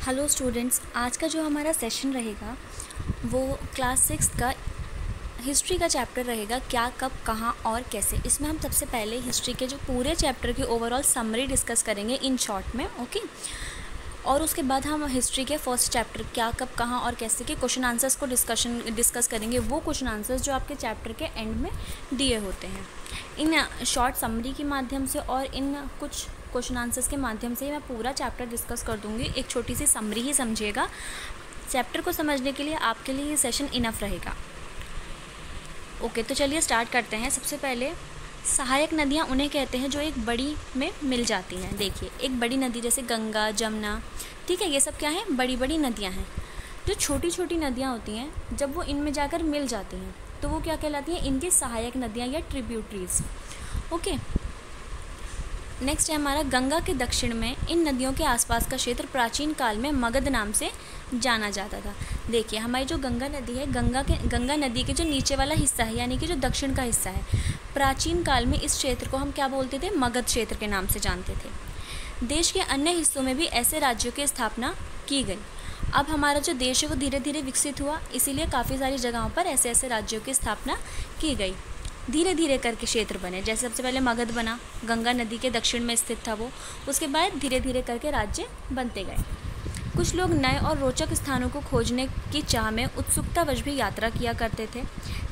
Hello students, आज का जो हमारा सेशन रहेगा वो क्लास 6 का हिस्ट्री का चैप्टर रहेगा। क्या, कब, कहाँ और कैसे। इसमें हम सबसे पहले हिस्ट्री के जो पूरे चैप्टर की ओवरऑल समरी डिस्कस करेंगे इन शॉर्ट में, ओके। और उसके बाद हम हिस्ट्री के फर्स्ट चैप्टर क्या, कब, कहाँ और कैसे के क्वेश्चन आंसर्स को डिस्कस करेंगे। वो क्वेश्चन आंसर्स जो आपके चैप्टर के एंड में दिए होते हैं। इन शॉर्ट समरी के माध्यम से और इन कुछ क्वेश्चन आंसर्स के माध्यम से मैं पूरा चैप्टर डिस्कस कर दूंगी। एक छोटी सी समरी ही समझिएगा। चैप्टर को समझने के लिए आपके लिए ये सेशन इनफ रहेगा। ओके, तो चलिए स्टार्ट करते हैं। सबसे पहले सहायक नदियाँ उन्हें कहते हैं जो एक बड़ी में मिल जाती हैं। देखिए, एक बड़ी नदी जैसे गंगा, जमुना, ठीक है, ये सब क्या है, बड़ी बड़ी नदियाँ हैं। जो छोटी छोटी नदियाँ होती हैं, जब वो इनमें जाकर मिल जाती हैं तो वो क्या कहलाती हैं, इनकी सहायक नदियाँ या ट्रिब्यूटरीज। ओके, नेक्स्ट है हमारा गंगा के दक्षिण में इन नदियों के आसपास का क्षेत्र प्राचीन काल में मगध नाम से जाना जाता था। देखिए, हमारी जो गंगा नदी है, गंगा नदी के जो नीचे वाला हिस्सा है, यानी कि जो दक्षिण का हिस्सा है, प्राचीन काल में इस क्षेत्र को हम क्या बोलते थे, मगध क्षेत्र के नाम से जानते थे। देश के अन्य हिस्सों में भी ऐसे राज्यों की स्थापना की गई। अब हमारा जो देश है वो धीरे धीरे विकसित हुआ, इसीलिए काफ़ी सारी जगहों पर ऐसे ऐसे राज्यों की स्थापना की गई। धीरे धीरे करके क्षेत्र बने। जैसे सबसे पहले मगध बना, गंगा नदी के दक्षिण में स्थित था वो। उसके बाद धीरे धीरे करके राज्य बनते गए। कुछ लोग नए और रोचक स्थानों को खोजने की चाह में उत्सुकतावश भी यात्रा किया करते थे।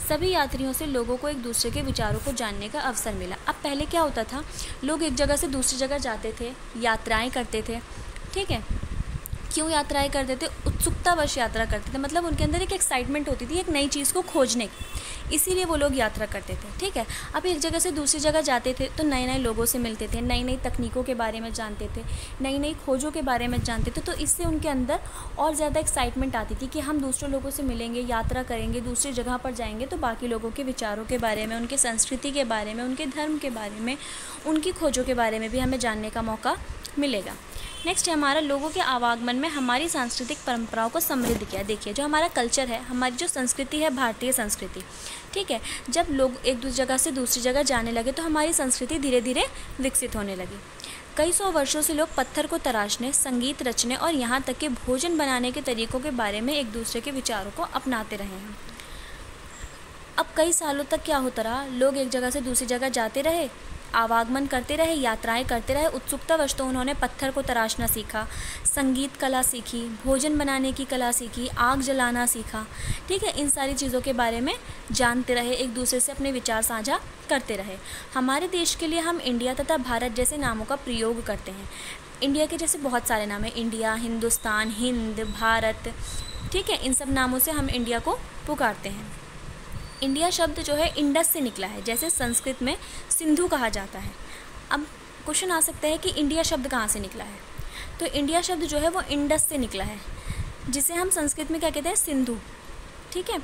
सभी यात्रियों से लोगों को एक दूसरे के विचारों को जानने का अवसर मिला। अब पहले क्या होता था, लोग एक जगह से दूसरी जगह जाते थे, यात्राएं करते थे, ठीक है। क्यों यात्राएं करते थे, उत्सुकतावश यात्रा करते थे, मतलब उनके अंदर एक एक्साइटमेंट होती थी एक नई चीज़ को खोजने की, इसीलिए वो लोग यात्रा करते थे, ठीक है। अब एक जगह से दूसरी जगह जाते थे तो नए नए लोगों से मिलते थे, नई नई तकनीकों के बारे में जानते थे, नई नई खोजों के बारे में जानते थे। तो इससे उनके अंदर और ज़्यादा एक्साइटमेंट आती थी कि हम दूसरे लोगों से मिलेंगे, यात्रा करेंगे, दूसरी जगह पर जाएंगे तो बाकी लोगों के विचारों के बारे में, उनके संस्कृति के बारे में, उनके धर्म के बारे में, उनकी खोजों के बारे में भी हमें जानने का मौका मिलेगा। नेक्स्ट है हमारा लोगों के आवागमन में हमारी सांस्कृतिक परंपराओं को समृद्ध किया। देखिए, जो हमारा कल्चर है, हमारी जो संस्कृति है, भारतीय संस्कृति, ठीक है, जब लोग एक दूसरी जगह से दूसरी जगह जाने लगे तो हमारी संस्कृति धीरे धीरे विकसित होने लगी। कई सौ वर्षों से लोग पत्थर को तराशने, संगीत रचने और यहाँ तक कि भोजन बनाने के तरीकों के बारे में एक दूसरे के विचारों को अपनाते रहे हैं। अब कई सालों तक क्या होता रहा, लोग एक जगह से दूसरी जगह जाते रहे, आवागमन करते रहे, यात्राएं करते रहे। उत्सुकतावश तो उन्होंने पत्थर को तराशना सीखा, संगीत कला सीखी, भोजन बनाने की कला सीखी, आग जलाना सीखा, ठीक है। इन सारी चीज़ों के बारे में जानते रहे, एक दूसरे से अपने विचार साझा करते रहे। हमारे देश के लिए हम इंडिया तथा भारत जैसे नामों का प्रयोग करते हैं। इंडिया के जैसे बहुत सारे नाम हैं, इंडिया, हिंदुस्तान, हिंद, भारत, ठीक है। इन सब नामों से हम इंडिया को पुकारते हैं। इंडिया शब्द जो है इंडस से निकला है, जैसे संस्कृत में सिंधु कहा जाता है। अब क्वेश्चन आ सकता है कि इंडिया शब्द कहाँ से निकला है, तो इंडिया शब्द जो है वो इंडस से निकला है, जिसे हम संस्कृत में क्या कहते हैं, सिंधु, ठीक है।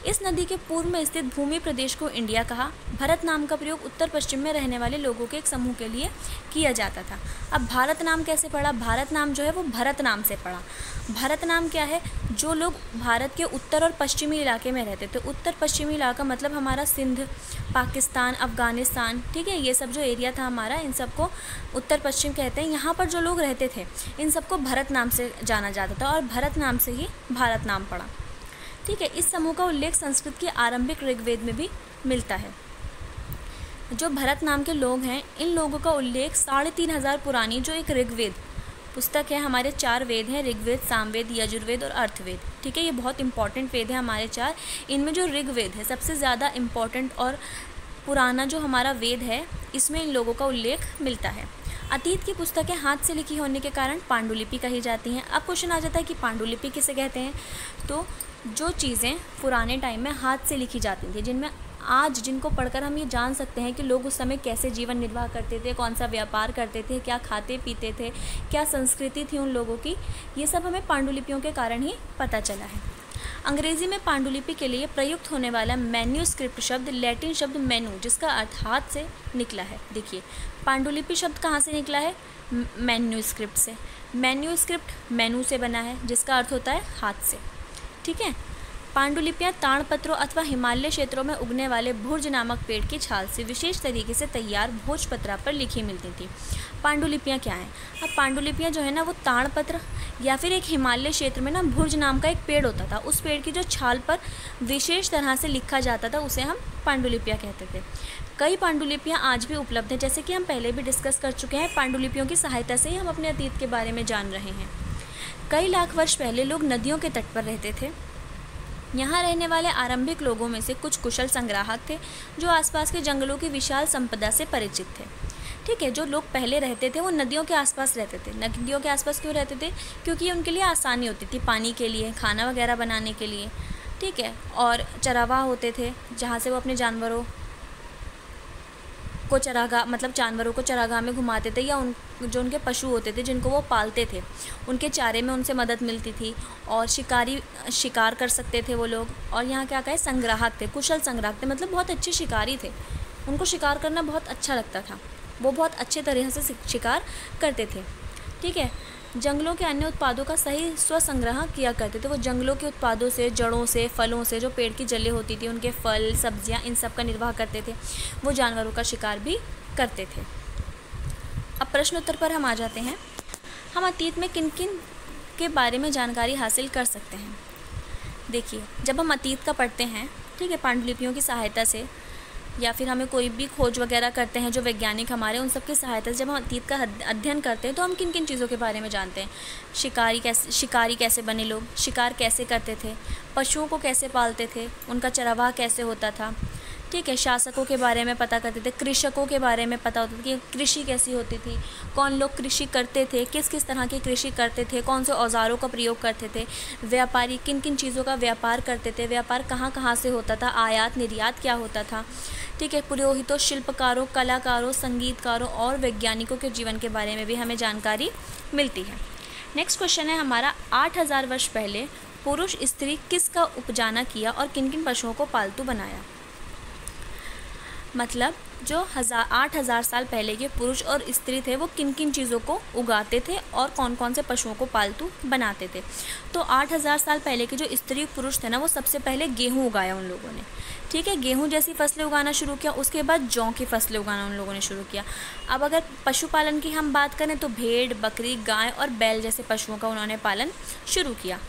इस नदी के पूर्व में स्थित भूमि प्रदेश को इंडिया कहा। भारत नाम का प्रयोग उत्तर पश्चिम में रहने वाले लोगों के एक समूह के लिए किया जाता था। अब भारत नाम कैसे पड़ा, भारत नाम जो है वो भरत नाम से पड़ा। भारत नाम क्या है, जो लोग भारत के उत्तर और पश्चिमी इलाके में रहते थे, उत्तर पश्चिमी इलाका मतलब हमारा सिंध, पाकिस्तान, अफ़गानिस्तान, ठीक है, ये सब जो एरिया था हमारा, इन सबको उत्तर पश्चिम कहते हैं। यहाँ पर जो लोग रहते थे इन सबको भरत नाम से जाना जाता था और भरत नाम से ही भारत नाम पड़ा, ठीक है। इस समूह का उल्लेख संस्कृत के आरंभिक ऋग्वेद में भी मिलता है। जो भरत नाम के लोग हैं, इन लोगों का उल्लेख 3500 पुरानी जो एक ऋग्वेद पुस्तक है, हमारे 4 वेद हैं, ऋग्वेद, सामवेद, यजुर्वेद और अर्थवेद, ठीक है। ये बहुत इंपॉर्टेंट वेद है हमारे 4। इनमें जो ऋग्वेद है सबसे ज़्यादा इम्पॉर्टेंट और पुराना जो हमारा वेद है, इसमें इन लोगों का उल्लेख मिलता है। अतीत की पुस्तकें हाथ से लिखी होने के कारण पांडुलिपि कही जाती हैं। अब क्वेश्चन आ जाता है कि पांडुलिपि किसे कहते हैं, तो जो चीज़ें पुराने टाइम में हाथ से लिखी जाती थी, जिनमें आज जिनको पढ़कर हम ये जान सकते हैं कि लोग उस समय कैसे जीवन निर्वाह करते थे, कौन सा व्यापार करते थे, क्या खाते पीते थे, क्या संस्कृति थी उन लोगों की, ये सब हमें पांडुलिपियों के कारण ही पता चला है। अंग्रेजी में पांडुलिपि के लिए प्रयुक्त होने वाला मैन्यूस्क्रिप्ट शब्द लैटिन शब्द मेनू, जिसका अर्थ हाथ से निकला है। देखिए, पांडुलिपि शब्द कहाँ से निकला है, मैन्यूस्क्रिप्ट से। मैन्यूस्क्रिप्ट मेनू से बना है, जिसका अर्थ होता है हाथ से, ठीक है। पांडुलिपियाँ ताड़पत्रों अथवा हिमालय क्षेत्रों में उगने वाले भुर्ज नामक पेड़ की छाल से विशेष तरीके से तैयार भोजपत्रा पर लिखी मिलती थी। पांडुलिपियाँ क्या हैं? अब पांडुलिपियाँ जो है ना वो ताड़पत्र या फिर एक हिमालय क्षेत्र में ना भुर्ज नाम का एक पेड़ होता था, उस पेड़ की जो छाल पर विशेष तरह से लिखा जाता था उसे हम पांडुलिपियाँ कहते थे। कई पांडुलिपियाँ आज भी उपलब्ध हैं, जैसे कि हम पहले भी डिस्कस कर चुके हैं। पांडुलिपियों की सहायता से ही हम अपने अतीत के बारे में जान रहे हैं। कई लाख वर्ष पहले लोग नदियों के तट पर रहते थे। यहाँ रहने वाले आरंभिक लोगों में से कुछ कुशल संग्राहक थे जो आसपास के जंगलों की विशाल संपदा से परिचित थे। ठीक है, जो लोग पहले रहते थे वो नदियों के आसपास रहते थे। नदियों के आसपास क्यों रहते थे? क्योंकि उनके लिए आसानी होती थी पानी के लिए, खाना वगैरह बनाने के लिए। ठीक है, और चरागाह होते थे जहाँ से वो अपने जानवरों को जानवरों को चरागाह में घुमाते थे, या जो उनके पशु होते थे जिनको वो पालते थे उनके चारे में उनसे मदद मिलती थी। और शिकार कर सकते थे वो लोग। और यहाँ क्या कहे, संग्राहक थे, कुशल संग्राहक थे, मतलब बहुत अच्छे शिकारी थे। उनको शिकार करना बहुत अच्छा लगता था, वो बहुत अच्छे तरह से शिकार करते थे। ठीक है, जंगलों के अन्य उत्पादों का सही स्वसंग्रह किया करते थे। वो जंगलों के उत्पादों से, जड़ों से, फलों से, जो पेड़ की जलें होती थी उनके फल, सब्जियां, इन सब का निर्वाह करते थे। वो जानवरों का शिकार भी करते थे। अब प्रश्न उत्तर पर हम आ जाते हैं। हम अतीत में किन किन के बारे में जानकारी हासिल कर सकते हैं? देखिए, जब हम अतीत का पढ़ते हैं, ठीक है, पांडुलिपियों की सहायता से, या फिर हमें कोई भी खोज वगैरह करते हैं जो वैज्ञानिक हमारे, उन सब की सहायता से जब हम अतीत का अध्ययन करते हैं तो हम किन किन चीज़ों के बारे में जानते हैं। शिकारी कैसे बने लोग, शिकार कैसे करते थे, पशुओं को कैसे पालते थे, उनका चरागाह कैसे होता था। ठीक है, शासकों के बारे में पता करते थे, कृषकों के बारे में पता होता था कि कृषि कैसी होती थी, कौन लोग कृषि करते थे, किस किस तरह की कृषि करते थे, कौन से औजारों का प्रयोग करते थे, व्यापारी किन किन चीज़ों का व्यापार करते थे, व्यापार कहाँ कहाँ से होता था, आयात निर्यात क्या होता था। ठीक है, पुरोहितों, शिल्पकारों, कलाकारों, संगीतकारों और वैज्ञानिकों के जीवन के बारे में भी हमें जानकारी मिलती है। नेक्स्ट क्वेश्चन है हमारा, 8000 वर्ष पहले पुरुष स्त्री किसका उपजाना किया और किन किन पशुओं को पालतू बनाया? मतलब जो 8000 साल पहले के पुरुष और स्त्री थे वो किन किन चीज़ों को उगाते थे और कौन कौन से पशुओं को पालतू बनाते थे। तो 8000 साल पहले के जो स्त्री पुरुष थे ना, वो सबसे पहले गेहूँ उगाया उन लोगों ने। ठीक है, गेहूँ जैसी फसलें उगाना शुरू किया, उसके बाद जौ की फसलें उगाना उन लोगों ने शुरू किया। अब अगर पशुपालन की हम बात करें तो भेड़, बकरी, गाय और बैल जैसे पशुओं का उन्होंने पालन शुरू किया।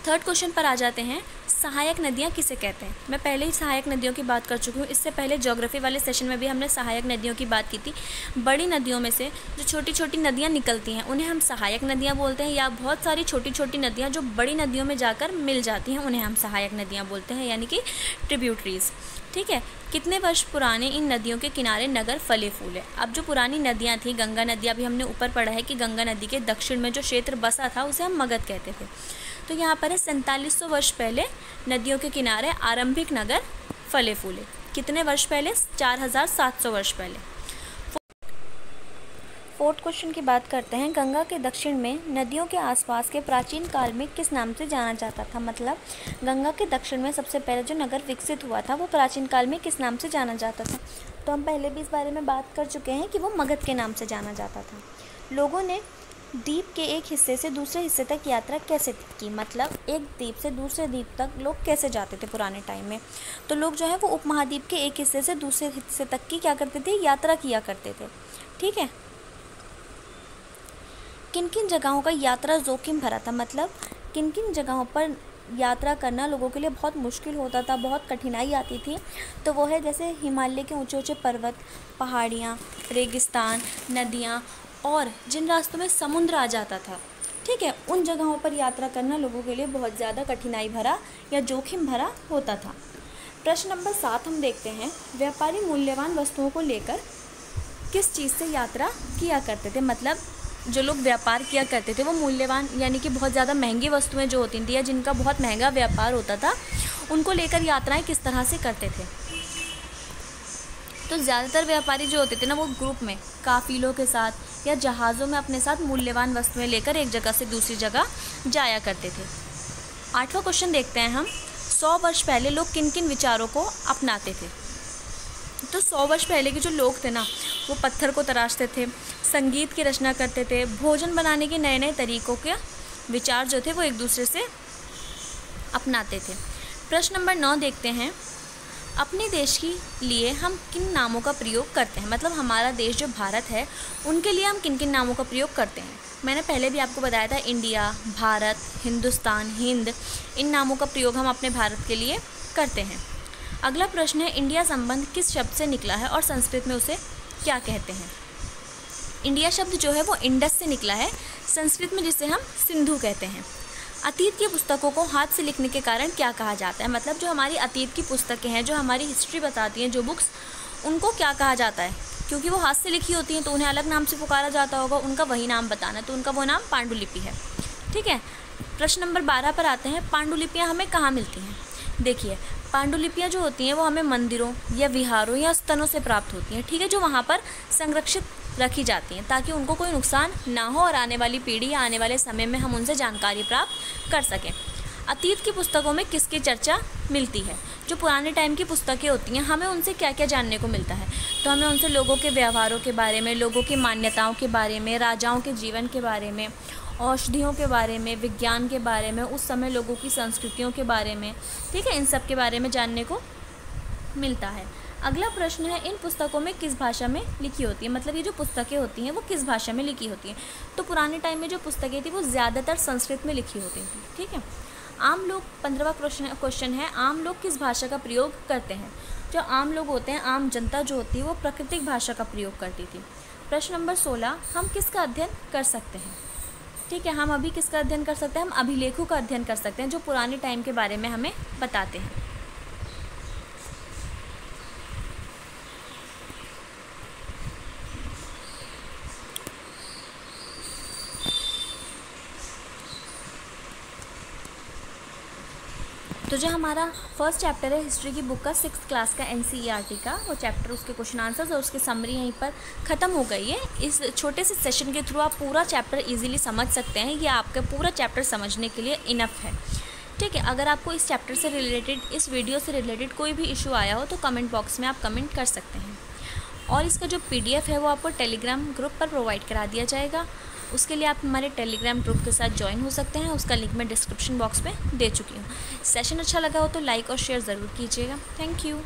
थर्ड क्वेश्चन पर आ जाते हैं, सहायक नदियाँ किसे कहते हैं? मैं पहले ही सहायक नदियों की बात कर चुकी हूँ। इससे पहले ज्योग्राफी वाले सेशन में भी हमने सहायक नदियों की बात की थी। बड़ी नदियों में से जो छोटी छोटी नदियाँ निकलती हैं उन्हें हम सहायक नदियाँ बोलते हैं, या बहुत सारी छोटी छोटी नदियाँ जो बड़ी नदियों में जाकर मिल जाती हैं उन्हें हम सहायक नदियाँ बोलते हैं, यानी कि ट्रिब्यूटरीज। ठीक है, कितने वर्ष पुराने इन नदियों के किनारे नगर फले फूले? अब जो पुरानी नदियाँ थी, गंगा नदी, अभी हमने ऊपर पढ़ा है कि गंगा नदी के दक्षिण में जो क्षेत्र बसा था उसे हम मगध कहते थे। तो यहाँ पर है 4700 वर्ष पहले नदियों के किनारे आरंभिक नगर फले फूले। कितने वर्ष पहले? 4700 वर्ष पहले। फोर्थ क्वेश्चन की बात करते हैं, गंगा के दक्षिण में नदियों के आसपास के प्राचीन काल में किस नाम से जाना जाता था? मतलब गंगा के दक्षिण में सबसे पहले जो नगर विकसित हुआ था वो प्राचीन काल में किस नाम से जाना जाता था? तो हम पहले भी इस बारे में बात कर चुके हैं कि वो मगध के नाम से जाना जाता था। लोगों ने द्वीप के एक हिस्से से दूसरे हिस्से तक यात्रा कैसे की? मतलब एक द्वीप से दूसरे द्वीप तक लोग कैसे जाते थे पुराने टाइम में? तो लोग जो है वो उपमहाद्वीप के एक हिस्से से दूसरे हिस्से तक की क्या करते थे? यात्रा किया करते थे। ठीक है, किन किन जगहों का यात्रा जोखिम भरा था? मतलब किन किन जगहों पर यात्रा करना लोगों के लिए बहुत मुश्किल होता था, बहुत कठिनाई आती थी? तो वो है जैसे हिमालय के ऊंचे ऊंचे पर्वत, पहाड़ियाँ, रेगिस्तान, नदियाँ और जिन रास्तों में समुद्र आ जाता था। ठीक है, उन जगहों पर यात्रा करना लोगों के लिए बहुत ज़्यादा कठिनाई भरा या जोखिम भरा होता था। प्रश्न नंबर 7 हम देखते हैं, व्यापारी मूल्यवान वस्तुओं को लेकर किस चीज़ से यात्रा किया करते थे? मतलब जो लोग व्यापार किया करते थे वो मूल्यवान यानी कि बहुत ज़्यादा महंगी वस्तुएं जो होती थी या जिनका बहुत महंगा व्यापार होता था उनको लेकर यात्राएं किस तरह से करते थे? तो ज़्यादातर व्यापारी जो होते थे ना वो ग्रुप में, काफिलों के साथ या जहाज़ों में अपने साथ मूल्यवान वस्तुएं लेकर एक जगह से दूसरी जगह जाया करते थे। 8वां क्वेश्चन देखते हैं हम, 100 वर्ष पहले लोग किन किन विचारों को अपनाते थे? तो 100 वर्ष पहले के जो लोग थे ना वो पत्थर को तराशते थे, संगीत की रचना करते थे, भोजन बनाने के नए नए तरीक़ों के विचार जो थे वो एक दूसरे से अपनाते थे। प्रश्न नंबर 9 देखते हैं, अपने देश के लिए हम किन नामों का प्रयोग करते हैं, मतलब हमारा देश जो भारत है उनके लिए हम किन किन नामों का प्रयोग करते हैं। मैंने पहले भी आपको बताया था, इंडिया, भारत, हिंदुस्तान, हिंद, इन नामों का प्रयोग हम अपने भारत के लिए करते हैं। अगला प्रश्न है, इंडिया संबंध किस शब्द से निकला है और संस्कृत में उसे क्या कहते हैं। इंडिया शब्द जो है वो इंडस से निकला है, संस्कृत में जिसे हम सिंधु कहते हैं। अतीत की पुस्तकों को हाथ से लिखने के कारण क्या कहा जाता है, मतलब जो हमारी अतीत की पुस्तकें हैं, जो हमारी हिस्ट्री बताती हैं, जो बुक्स, उनको क्या कहा जाता है, क्योंकि वो हाथ से लिखी होती हैं तो उन्हें अलग नाम से पुकारा जाता होगा, उनका वही नाम बताना, तो उनका वो नाम पांडुलिपि है। ठीक है, प्रश्न नंबर 12 पर आते हैं, पांडुलिपियाँ हमें कहाँ मिलती हैं। देखिए, पांडुलिपियाँ जो होती हैं वो हमें मंदिरों या विहारों या स्तनों से प्राप्त होती हैं। ठीक है, जो वहाँ पर संरक्षित रखी जाती हैं ताकि उनको कोई नुकसान ना हो और आने वाली पीढ़ी या आने वाले समय में हम उनसे जानकारी प्राप्त कर सकें। अतीत की पुस्तकों में किसकी चर्चा मिलती है, जो पुराने टाइम की पुस्तकें होती हैं, हमें उनसे क्या क्या जानने को मिलता है, तो हमें उनसे लोगों के व्यवहारों के बारे में, लोगों की मान्यताओं के बारे में, राजाओं के जीवन के बारे में, औषधियों के बारे में, विज्ञान के बारे में, उस समय लोगों की संस्कृतियों के बारे में, ठीक है, इन सब के बारे में जानने को मिलता है। अगला प्रश्न है, इन पुस्तकों में किस भाषा में लिखी होती है, मतलब ये जो पुस्तकें होती हैं वो किस भाषा में लिखी होती हैं। तो पुराने टाइम में जो पुस्तकें थी वो ज़्यादातर संस्कृत में लिखी होती थी। ठीक है, आम लोग, 15वां क्वेश्चन है, आम लोग किस भाषा का प्रयोग करते हैं। जो आम लोग होते हैं, आम जनता जो होती है वो प्राकृतिक भाषा का प्रयोग करती थी। प्रश्न नंबर 16, हम किसका अध्ययन कर सकते हैं। ठीक है, हम अभी किसका अध्ययन कर सकते हैं, हम अभिलेखों का अध्ययन कर सकते हैं जो पुराने टाइम के बारे में हमें बताते हैं। तो जो हमारा फर्स्ट चैप्टर है हिस्ट्री की बुक का 6th क्लास का NCERT का, वो चैप्टर, उसके क्वेश्चन आंसर्स और उसकी समरी यहीं पर ख़त्म हो गई है। इस छोटे से सेशन के थ्रू आप पूरा चैप्टर इजीली समझ सकते हैं, ये आपका पूरा चैप्टर समझने के लिए इनफ है। ठीक है, अगर आपको इस चैप्टर से रिलेटेड, इस वीडियो से रिलेटेड कोई भी इशू आया हो तो कमेंट बॉक्स में आप कमेंट कर सकते हैं। और इसका जो PDF है वो आपको टेलीग्राम ग्रुप पर प्रोवाइड करा दिया जाएगा। उसके लिए आप हमारे टेलीग्राम ग्रुप के साथ ज्वाइन हो सकते हैं, उसका लिंक मैं डिस्क्रिप्शन बॉक्स में दे चुकी हूँ। सेशन अच्छा लगा हो तो लाइक और शेयर ज़रूर कीजिएगा। Thank you.